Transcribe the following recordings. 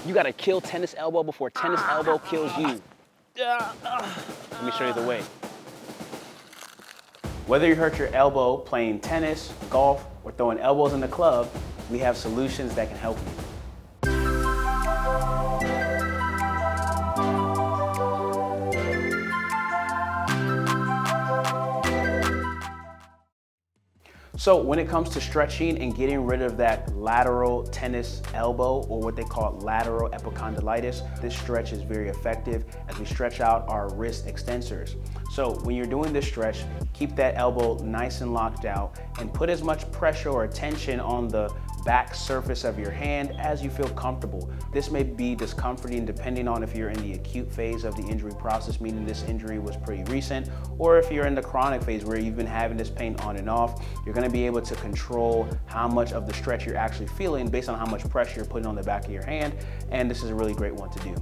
You gotta kill tennis elbow before tennis elbow kills you. Let me show you the way. Whether you hurt your elbow playing tennis, golf, or throwing elbows in the club, we have solutions that can help you. So when it comes to stretching and getting rid of that lateral tennis elbow, or what they call lateral epicondylitis, this stretch is very effective as we stretch out our wrist extensors. So when you're doing this stretch, keep that elbow nice and locked out and put as much pressure or tension on the back surface of your hand as you feel comfortable. This may be discomforting depending on if you're in the acute phase of the injury process, meaning this injury was pretty recent, or if you're in the chronic phase where you've been having this pain on and off. You're gonna be able to control how much of the stretch you're actually feeling based on how much pressure you're putting on the back of your hand, and this is a really great one to do.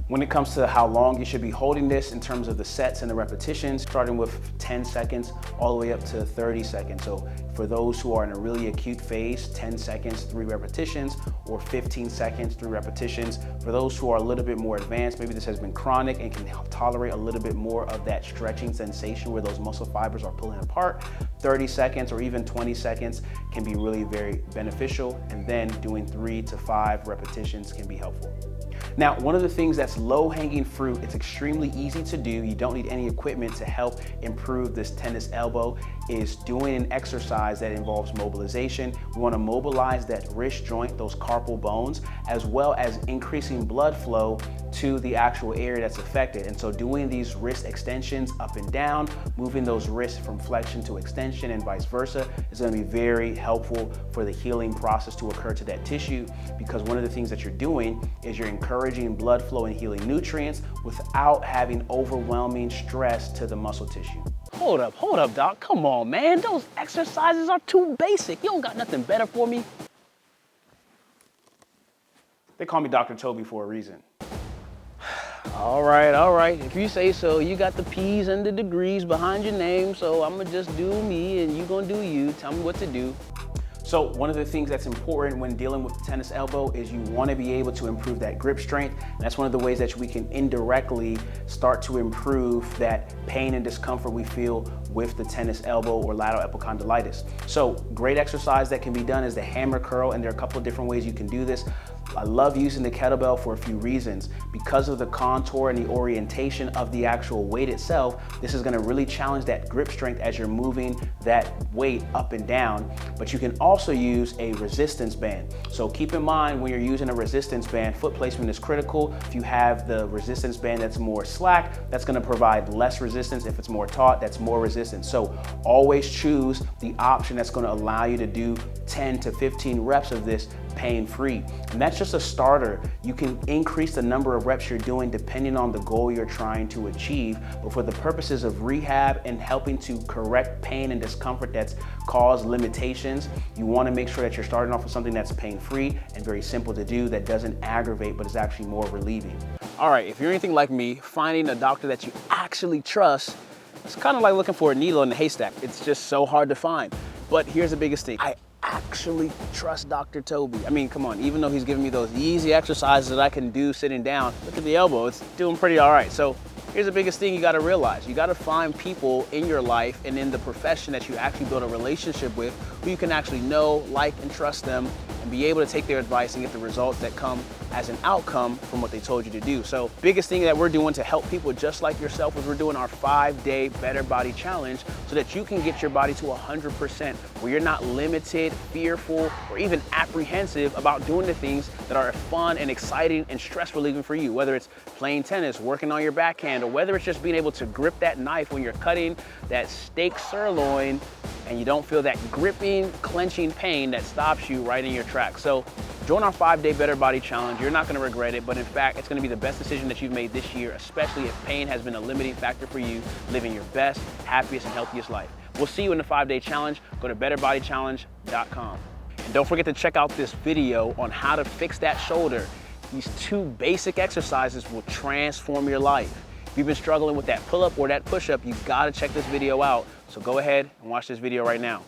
When it comes to how long you should be holding this in terms of the sets and the repetitions, starting with 10 seconds all the way up to 30 seconds. So for those who are in a really acute phase, 10 seconds, 3 repetitions, or 15 seconds, 3 repetitions. For those who are a little bit more advanced, maybe this has been chronic and can tolerate a little bit more of that stretching sensation where those muscle fibers are pulling apart, 30 seconds or even 20 seconds can be really very beneficial. And then doing 3 to 5 repetitions can be helpful. Now, one of the things that's low-hanging fruit, it's extremely easy to do, you don't need any equipment to help improve this tennis elbow, is doing an exercise that involves mobilization. We want to mobilize that wrist joint, those carpal bones, as well as increasing blood flow to the actual area that's affected. And so doing these wrist extensions up and down, moving those wrists from flexion to extension and vice versa, is going to be very helpful for the healing process to occur to that tissue, because one of the things that you're doing is you're encouraging blood flow and healing nutrients without having overwhelming stress to the muscle tissue. Hold up, doc. Come on, man. Those exercises are too basic. You don't got nothing better for me? They call me Dr. Toby for a reason. All right. If you say so, you got the P's and the degrees behind your name, so I'm gonna just do me and you gonna do you. Tell me what to do. So one of the things that's important when dealing with the tennis elbow is you want to be able to improve that grip strength. And that's one of the ways that we can indirectly start to improve that pain and discomfort we feel with the tennis elbow or lateral epicondylitis. So great exercise that can be done is the hammer curl, and there are a couple of different ways you can do this. I love using the kettlebell for a few reasons. Because of the contour and the orientation of the actual weight itself, this is gonna really challenge that grip strength as you're moving that weight up and down. But you can also use a resistance band. So keep in mind when you're using a resistance band, foot placement is critical. If you have the resistance band that's more slack, that's gonna provide less resistance. If it's more taut, that's more resistance. So always choose the option that's gonna allow you to do 10 to 15 reps of this pain-free. And that's just a starter. You can increase the number of reps you're doing depending on the goal you're trying to achieve. But for the purposes of rehab and helping to correct pain and discomfort that's caused limitations, you want to make sure that you're starting off with something that's pain-free and very simple to do, that doesn't aggravate but is actually more relieving. All right, if you're anything like me, finding a doctor that you actually trust, it's kind of like looking for a needle in a haystack. It's just so hard to find. But here's the biggest thing. I actually trust Dr. Toby. I mean, come on, even though he's giving me those easy exercises that I can do sitting down, look at the elbow, it's doing pretty all right. So here's the biggest thing you gotta realize. You gotta find people in your life and in the profession that you actually build a relationship with, who you can actually know, like, and trust them, and be able to take their advice and get the results that come as an outcome from what they told you to do. So biggest thing that we're doing to help people just like yourself is we're doing our 5-day Better Body Challenge so that you can get your body to 100%, where you're not limited, fearful, or even apprehensive about doing the things that are fun and exciting and stress relieving for you, whether it's playing tennis, working on your backhand, or whether it's just being able to grip that knife when you're cutting that steak sirloin and you don't feel that gripping, clenching pain that stops you right in your tracks. So join our 5-day Better Body Challenge. You're not gonna regret it, but in fact, it's gonna be the best decision that you've made this year, especially if pain has been a limiting factor for you living your best, happiest, and healthiest life. We'll see you in the 5-day challenge. Go to betterbodychallenge.com. And don't forget to check out this video on how to fix that shoulder. These 2 basic exercises will transform your life. If you've been struggling with that pull-up or that push-up, you've got to check this video out. So go ahead and watch this video right now.